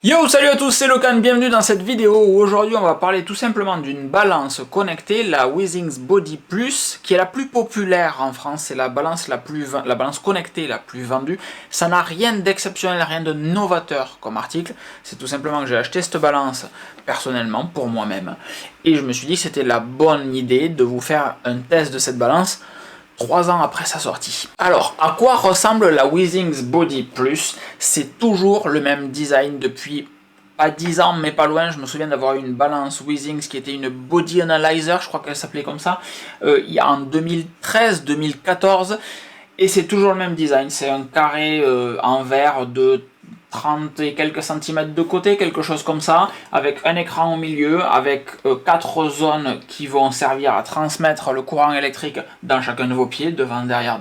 Yo, salut à tous, c'est Locan, bienvenue dans cette vidéo où aujourd'hui on va parler tout simplement d'une balance connectée, la Withings Body Plus, qui est la plus populaire en France, c'est la balance connectée la plus vendue. Ça n'a rien d'exceptionnel, rien de novateur comme article, c'est tout simplement que j'ai acheté cette balance personnellement pour moi-même et je me suis dit que c'était la bonne idée de vous faire un test de cette balance 3 ans après sa sortie. Alors, à quoi ressemble la Withings Body Plus? C'est toujours le même design depuis pas 10 ans, mais pas loin. Je me souviens d'avoir eu une balance Withings qui était une Body Analyzer, je crois qu'elle s'appelait comme ça, il y a en 2013-2014. Et c'est toujours le même design. C'est un carré en verre de 30 et quelques centimètres de côté, quelque chose comme ça, avec un écran au milieu, avec 4 zones qui vont servir à transmettre le courant électrique dans chacun de vos pieds, devant, derrière,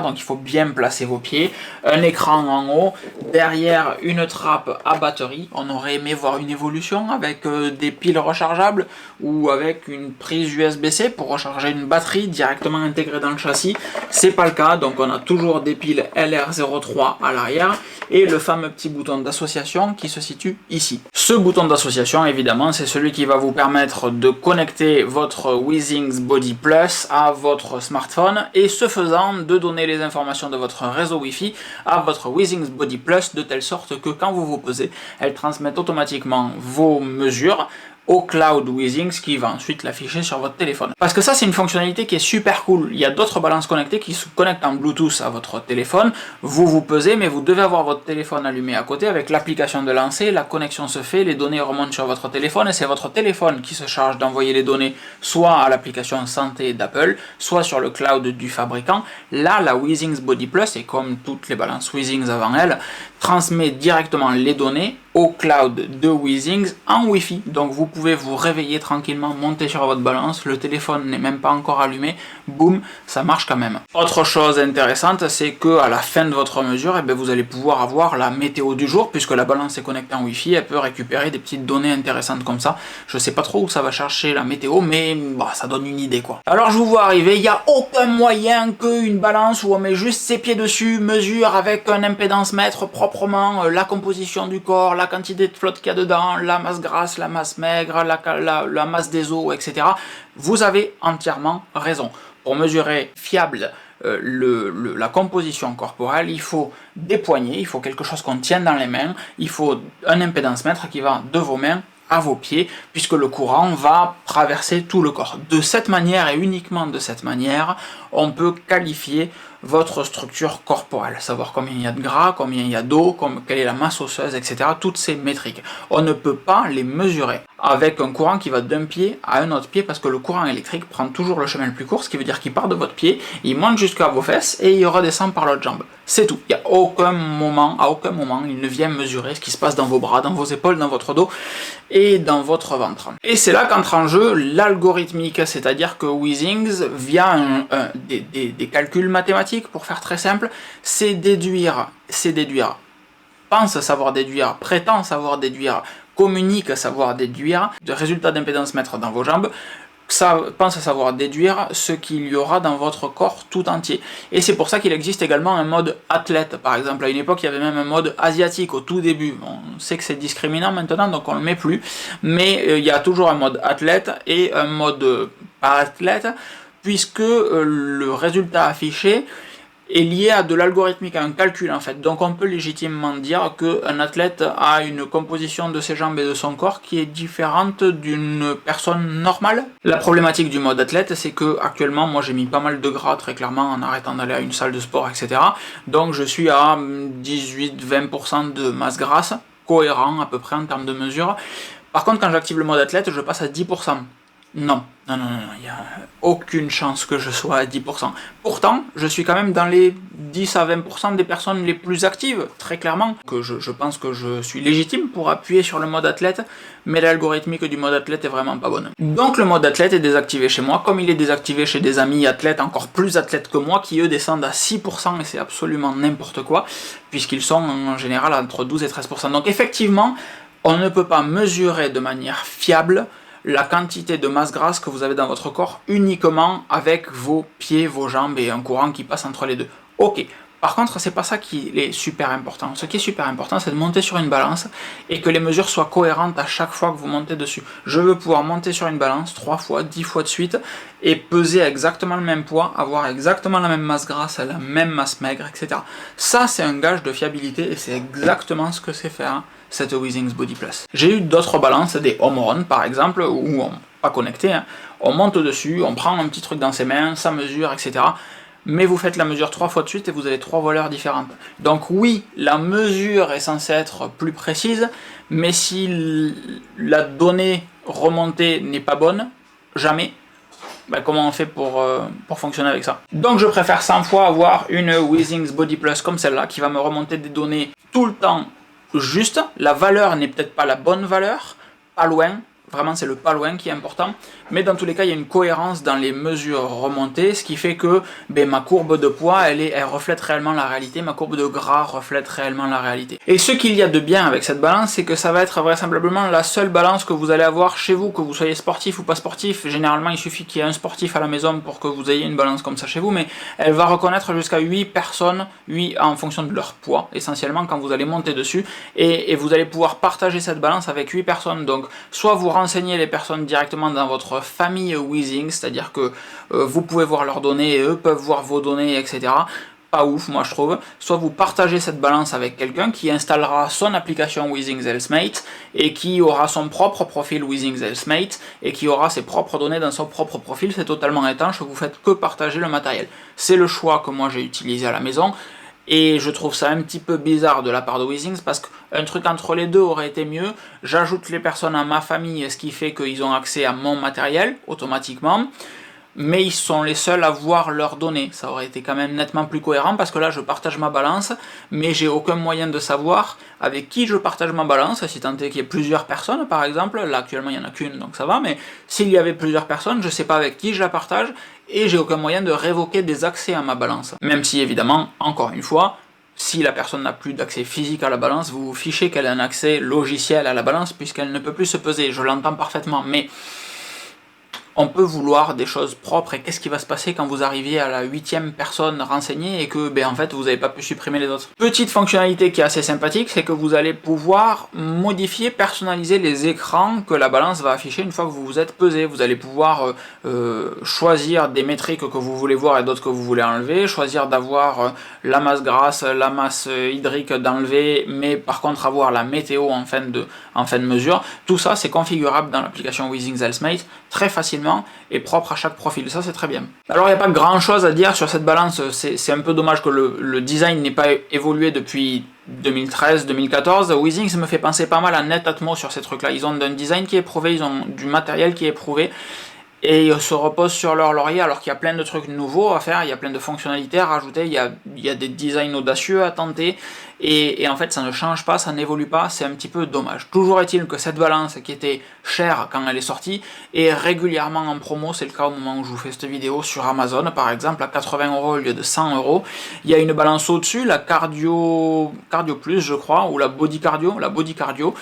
donc il faut bien placer vos pieds, un écran en haut, derrière une trappe à batterie. On aurait aimé voir une évolution avec des piles rechargeables ou avec une prise USB-C pour recharger une batterie directement intégrée dans le châssis. C'est pas le cas, donc on a toujours des piles LR03 à l'arrière et le fameux petit bouton d'association qui se situe ici. Ce bouton d'association, évidemment, c'est celui qui va vous permettre de connecter votre Withings Body Plus à votre smartphone et ce faisant de donner les informations de votre réseau Wi-Fi à votre Withings Body Plus de telle sorte que quand vous vous posez, elle transmet automatiquement vos mesures au cloud Withings qui va ensuite l'afficher sur votre téléphone. Parce que ça, c'est une fonctionnalité qui est super cool. Il y a d'autres balances connectées qui se connectent en Bluetooth à votre téléphone. Vous vous pesez, mais vous devez avoir votre téléphone allumé à côté avec l'application de lancer. La connexion se fait, les données remontent sur votre téléphone et c'est votre téléphone qui se charge d'envoyer les données soit à l'application santé d'Apple, soit sur le cloud du fabricant. Là, la Withings Body Plus, et comme toutes les balances Withings avant elle, transmet directement les données au cloud de Withings en Wi-Fi. Donc vous pouvez vous réveiller tranquillement, monter sur votre balance, le téléphone n'est même pas encore allumé, boum, ça marche quand même. Autre chose intéressante, c'est que à la fin de votre mesure, vous allez pouvoir avoir la météo du jour, puisque la balance est connectée en Wi-Fi, elle peut récupérer des petites données intéressantes comme ça. Je sais pas trop où ça va chercher la météo, mais ça donne une idée quoi. Alors je vous vois arriver, il n'y a aucun moyen qu'une balance où on met juste ses pieds dessus, mesure avec un impédance mètre proprement la composition du corps, la quantité de flotte qu'il y a dedans, la masse grasse, la masse maigre, la masse des os, etc. Vous avez entièrement raison. Pour mesurer fiable la composition corporelle, il faut des poignées, il faut quelque chose qu'on tienne dans les mains, il faut un impédance mètre qui va de vos mains à vos pieds, puisque le courant va traverser tout le corps. De cette manière, et uniquement de cette manière, on peut qualifier votre structure corporelle, savoir combien il y a de gras, combien il y a d'eau, quelle est la masse osseuse, etc. Toutes ces métriques. On ne peut pas les mesurer avec un courant qui va d'un pied à un autre pied, parce que le courant électrique prend toujours le chemin le plus court, ce qui veut dire qu'il part de votre pied, il monte jusqu'à vos fesses et il redescend par l'autre jambe. C'est tout. Il n'y a aucun moment, à aucun moment, il ne vient mesurer ce qui se passe dans vos bras, dans vos épaules, dans votre dos et dans votre ventre. Et c'est là qu'entre en jeu l'algorithmique, c'est-à-dire que Withings, via des calculs mathématiques, pour faire très simple, c'est déduire, pense savoir déduire, prétend savoir déduire, communique savoir déduire, de résultats d'impédance mètre dans vos jambes, ça pense savoir déduire ce qu'il y aura dans votre corps tout entier. Et c'est pour ça qu'il existe également un mode athlète. Par exemple, à une époque, il y avait même un mode asiatique au tout début. Bon, on sait que c'est discriminant maintenant, donc on le met plus. Mais il y a toujours un mode athlète et un mode pas athlète, puisque le résultat affiché est lié à de l'algorithmique, à un calcul en fait. Donc on peut légitimement dire qu'un athlète a une composition de ses jambes et de son corps qui est différente d'une personne normale. La problématique du mode athlète, c'est que actuellement, moi j'ai mis pas mal de gras très clairement en arrêtant d'aller à une salle de sport, etc. Donc je suis à 18-20% de masse grasse, cohérent à peu près en termes de mesure. Par contre, quand j'active le mode athlète, je passe à 10%. Non, il n'y a aucune chance que je sois à 10%. Pourtant, je suis quand même dans les 10 à 20% des personnes les plus actives, très clairement. Que je pense que je suis légitime pour appuyer sur le mode athlète, mais l'algorithmique du mode athlète est vraiment pas bonne. Donc le mode athlète est désactivé chez moi, comme il est désactivé chez des amis athlètes, encore plus athlètes que moi, qui eux descendent à 6%, et c'est absolument n'importe quoi, puisqu'ils sont en général entre 12 et 13%. Donc effectivement, on ne peut pas mesurer de manière fiable la quantité de masse grasse que vous avez dans votre corps uniquement avec vos pieds, vos jambes et un courant qui passe entre les deux. Ok, Par contre, c'est pas ça qui est super important. Ce qui est super important, c'est de monter sur une balance et que les mesures soient cohérentes à chaque fois que vous montez dessus. Je veux pouvoir monter sur une balance 3 fois, 10 fois de suite et peser exactement le même poids, avoir exactement la même masse grasse, la même masse maigre, etc. Ça, c'est un gage de fiabilité et c'est exactement ce que c'est faire cette Weezings Body Plus. J'ai eu d'autres balances, des home run par exemple, où pas connecté, hein. On monte dessus, on prend un petit truc dans ses mains, ça mesure, etc. Mais vous faites la mesure 3 fois de suite et vous avez 3 valeurs différentes. Donc oui, la mesure est censée être plus précise, mais si la donnée remontée n'est pas bonne, jamais, ben comment on fait pour fonctionner avec ça? Donc je préfère 100 fois avoir une Weezings Body Plus comme celle-là, qui va me remonter des données tout le temps juste. La valeur n'est peut-être pas la bonne valeur, pas loin. Vraiment, c'est le pas loin qui est important. Mais dans tous les cas, il y a une cohérence dans les mesures remontées, ce qui fait que ma courbe de poids, elle reflète réellement la réalité. Ma courbe de gras reflète réellement la réalité. Et ce qu'il y a de bien avec cette balance, c'est que ça va être vraisemblablement la seule balance que vous allez avoir chez vous, que vous soyez sportif ou pas sportif. Généralement, il suffit qu'il y ait un sportif à la maison pour que vous ayez une balance comme ça chez vous, mais elle va reconnaître jusqu'à 8 personnes, 8 en fonction de leur poids, essentiellement, quand vous allez monter dessus. Et vous allez pouvoir partager cette balance avec 8 personnes. Donc, soit vous renseigner les personnes directement dans votre famille Weezings, c'est-à-dire que vous pouvez voir leurs données et eux peuvent voir vos données, etc. Pas ouf, moi je trouve. Soit vous partagez cette balance avec quelqu'un qui installera son application Weezings Healthmate et qui aura son propre profil Weezings Healthmate et qui aura ses propres données dans son propre profil. C'est totalement étanche, vous faites que partager le matériel. C'est le choix que moi j'ai utilisé à la maison. Et je trouve ça un petit peu bizarre de la part de Weezings parce qu'un truc entre les deux aurait été mieux. J'ajoute les personnes à ma famille, ce qui fait qu'ils ont accès à mon matériel automatiquement. Mais ils sont les seuls à voir leurs données. Ça aurait été quand même nettement plus cohérent parce que là je partage ma balance, mais j'ai aucun moyen de savoir avec qui je partage ma balance, si tant est qu'il y ait plusieurs personnes par exemple. Là actuellement il n'y en a qu'une donc ça va, mais s'il y avait plusieurs personnes, je ne sais pas avec qui je la partage et j'ai aucun moyen de révoquer des accès à ma balance. Même si évidemment, encore une fois, si la personne n'a plus d'accès physique à la balance, vous vous fichez qu'elle a un accès logiciel à la balance puisqu'elle ne peut plus se peser. Je l'entends parfaitement, mais on peut vouloir des choses propres, et qu'est-ce qui va se passer quand vous arrivez à la 8e personne renseignée et que en fait vous n'avez pas pu supprimer les autres. Petite fonctionnalité qui est assez sympathique, c'est que vous allez pouvoir modifier, personnaliser les écrans que la balance va afficher une fois que vous vous êtes pesé. Vous allez pouvoir choisir des métriques que vous voulez voir et d'autres que vous voulez enlever, choisir d'avoir la masse grasse, la masse hydrique d'enlever, mais par contre avoir la météo en fin de mesure. Tout ça c'est configurable dans l'application Weezings Healthmate très facilement et propre à chaque profil, ça c'est très bien. Alors il n'y a pas grand chose à dire sur cette balance, c'est un peu dommage que le design n'ait pas évolué depuis 2013-2014. Weezings me fait penser pas mal à Netatmo sur ces trucs là, ils ont un design qui est éprouvé, ils ont du matériel qui est éprouvé, et ils se reposent sur leur laurier alors qu'il y a plein de trucs nouveaux à faire, il y a plein de fonctionnalités à rajouter, il y a des designs audacieux à tenter, et en fait ça ne change pas, ça n'évolue pas, c'est un petit peu dommage. Toujours est-il que cette balance qui était chère quand elle est sortie est régulièrement en promo, c'est le cas au moment où je vous fais cette vidéo sur Amazon par exemple, à 80 € au lieu de 100 €. Il y a une balance au-dessus, la Cardio Plus je crois, ou la Body Cardio,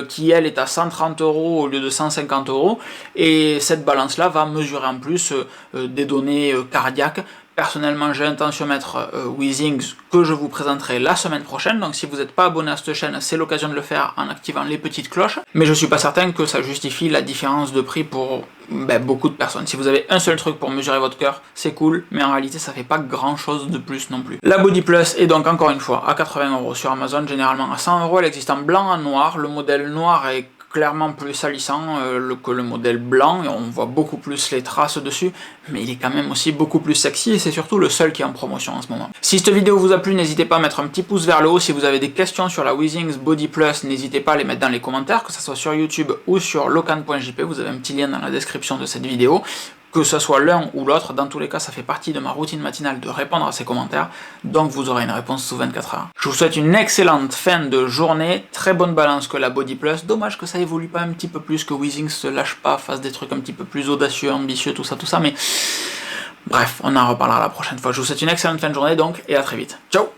qui elle est à 130 € au lieu de 150 €, et cette balance là va mesurer en plus des données cardiaques. Personnellement, j'ai l'intention de mettre Weezings que je vous présenterai la semaine prochaine, donc si vous n'êtes pas abonné à cette chaîne, c'est l'occasion de le faire en activant les petites cloches, mais je suis pas certain que ça justifie la différence de prix pour beaucoup de personnes. Si vous avez un seul truc pour mesurer votre cœur, c'est cool, mais en réalité ça fait pas grand chose de plus non plus. La Body Plus est donc encore une fois à 80 € sur Amazon, généralement à 100 €, elle existe en blanc, en noir, le modèle noir est clairement plus salissant que le modèle blanc, et on voit beaucoup plus les traces dessus, mais il est quand même aussi beaucoup plus sexy, et c'est surtout le seul qui est en promotion en ce moment. Si cette vidéo vous a plu, n'hésitez pas à mettre un petit pouce vers le haut. Si vous avez des questions sur la Weezings Body Plus, n'hésitez pas à les mettre dans les commentaires, que ce soit sur YouTube ou sur locan.jp, vous avez un petit lien dans la description de cette vidéo. Que ce soit l'un ou l'autre, dans tous les cas, ça fait partie de ma routine matinale de répondre à ces commentaires, donc vous aurez une réponse sous 24 heures. Je vous souhaite une excellente fin de journée, très bonne balance que la Body Plus, dommage que ça évolue pas un petit peu plus, que Weezings se lâche pas, fasse des trucs un petit peu plus audacieux, ambitieux, tout ça, mais bref, on en reparlera la prochaine fois. Je vous souhaite une excellente fin de journée donc, et à très vite. Ciao!